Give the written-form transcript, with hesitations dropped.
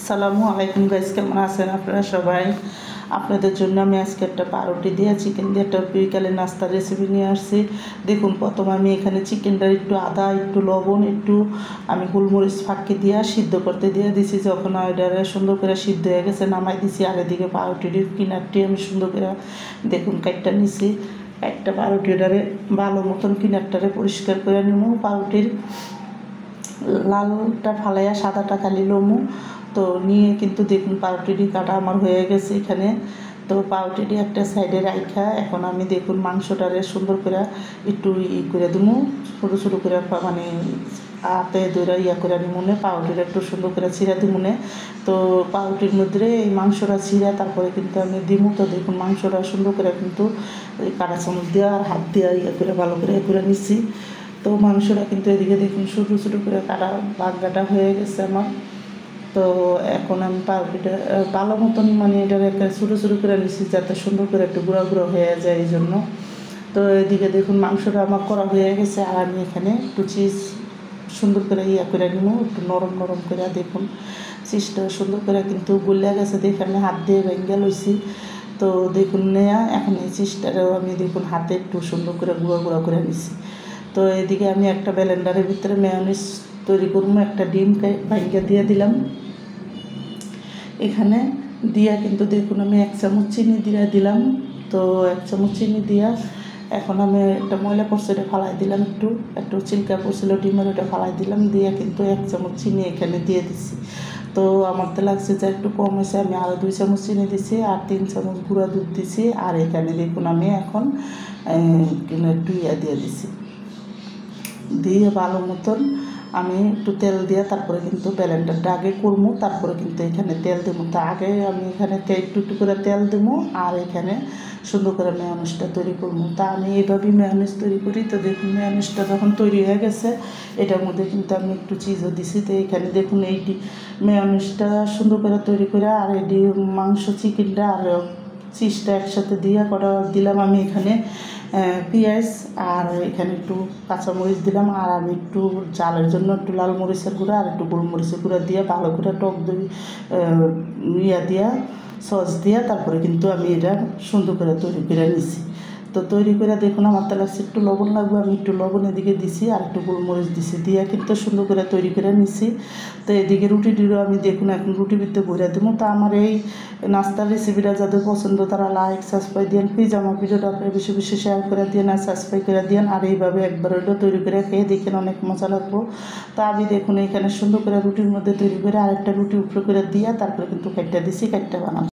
আসসালামু আলাইকুম গাইস, কেমন আছেন আপনারা সবাই? আপনাদের জন্য আমি আজকে একটা পাউরুটি দিয়ে চিকেন দিয়ে একটা বিকালে নাস্তার রেসিপি নিয়ে আসছি। দেখুন, প্রথমে আমি এখানে চিকেনটা একটু আদা, একটু লবণ, একটু আমি গোলমরিচ ফাঁকি দিয়ে সিদ্ধ করতে দিয়ে দিছি। যখন এটা সুন্দর করে সিদ্ধ হয়ে গেছে নামাই দিছি। আর এদিকে পাউরুটির কিনারটি আমি সুন্দর করে দেখুন কাটটা নিছি। একটা পাউরুটিটারে ভালো মতন কিনারটারে পরিষ্কার করে নিব। পাউরুটির লালটা ফালাইয়া সাদাটা খালি লমু। তো নিয়ে কিন্তু দেখুন পাউরুটি কাটা আমার হয়ে গেছে এখানে। তো পাউরুটি একটা সাইডে রাইখা এখন আমি দেখুন মাংসটারে সুন্দর করে একটু করে দেবো, ছোটো ছোটো করে মানে হাতে দইরা করে আমি মনে পাউরুটিটা একটু সুন্দর করে ছিঁড়া দিমুনে। তো পাউরুটির মধ্যে এই মাংসটা ছিঁড়া তারপরে কিন্তু আমি দিমু। তো দেখুন মাংসটা সুন্দর করে কিন্তু এই কাঁটা চামচ দিয়ে আর হাত দিয়ে করে ভালো করে নিচ্ছি। তো মাংসটা কিন্তু এদিকে দেখুন ছোটো ছোটো করে কাটা বাগড়াটা হয়ে গেছে আমার। তো এখন আমি পাউরুটিটা ভালো মতন মানে এটা একটা ছোটো ছোটো করে নিচ্ছি যাতে সুন্দর করে একটু গুঁড়া গুঁড়ো হয়ে যায় এই জন্য। তো এদিকে দেখুন মাংসটা আমার করা হয়ে গেছে। আর আমি এখানে একটু চিজ সুন্দর করে করে নিব, একটু নরম নরম করে। দেখুন চিজটা সুন্দর করে কিন্তু গুলিয়া গেছে, দেখে আমি হাত দিয়ে ভেঙে লইছি। তো দেখুন নেয়া এখন এই চিজটাও আমি দেখুন হাতে একটু সুন্দর করে গুঁড়া গুঁড়া করে নিচ্ছি। তো এদিকে আমি একটা ব্লেন্ডারের ভিতরে মেয়োনিজ তৈরি করবো। একটা ডিম ভাঙিয়ে দিয়ে দিলাম এখানে দিয়া, কিন্তু দেখুন আমি 1 চামচ চিনি দিয়ে দিলাম। তো 1 চামচ চিনি দিয়া এখন আমি একটা ময়লা পড়ছে এটা ফালাই দিলাম, একটু চিলকা পড়ছিল ডিমের ওটা ফালাই দিলাম, দিয়ে কিন্তু 1 চামচ চিনি এখানে দিয়ে দিছি। তো আমার তো লাগছে যে একটু কম হয়েছে, আমি আরও 2 চামচ চিনি দিছি আর 3 চামচ গুঁড়া দুধ দিছি। আর এখানে দেখুন আমি এখন একটু দিয়ে দিছি, দিয়ে ভালো মতন আমি একটু তেল দিয়ে তারপরে কিন্তু ব্লেন্ডারটা আগে করবো, তারপরে কিন্তু এখানে তেল দেবো। তো আগে আমি এখানে একটু করে তেল দেবো আর এখানে সুন্দর করে মেয়োনিজটা তৈরি করবো। তা আমি এইভাবেই মেয়োনিজ তৈরি করি। তো দেখুন মেয়োনিজটা যখন তৈরি হয়ে গেছে এটার মধ্যে কিন্তু আমি একটু চিজও দিছি। তো এখানে দেখুন এইটি মেয়োনিজটা সুন্দর করে তৈরি করে আর এটি মাংস চিকেনটা আর চিজটা একসাথে দিয়ে কটা দিলাম আমি এখানে পেঁয়াজ আর এখানে একটু কাঁচামরিচ দিলাম। আর আমি একটু ঝালের জন্য একটু লাল মরিচের গুঁড়া আর একটু গোলমরিচের গুঁড়া দিয়ে ভালো করে টক দই দিয়া সস দিয়া তারপরে কিন্তু আমি এটা সুন্দর করে তৈরি করে নিছি। তো তৈরি করে দেখুন আমার তাহলে একটু লবণ লাগবে, আমি একটু লবণ এদিকে দিছি আর একটু গোলমরিচ দিছি, দিয়ে কিন্তু সুন্দর করে তৈরি করে নিছি। তো এদিকে রুটিটিরও আমি দেখুন এখন রুটি ভিতরে ভরে দেবো। তো আমার এই নাস্তার রেসিপিটা যাদের পছন্দ তারা লাইক সাবস্ক্রাইব দিন, প্লিজ আমার ভিডিওটা বেশি বেশি শেয়ার করে দিন আর সাবস্ক্রাইব করে দিন। আর এইভাবে একবার হইলেও তৈরি করে খেয়ে দেখেন, অনেক মজা লাগবো। তো আমি দেখুন এখানে সুন্দর করে রুটির মধ্যে তৈরি করে আরেকটা রুটি উপরে করে দিয়ে তারপরে কিন্তু কাটটা দিছি, কাটটা বানাবো।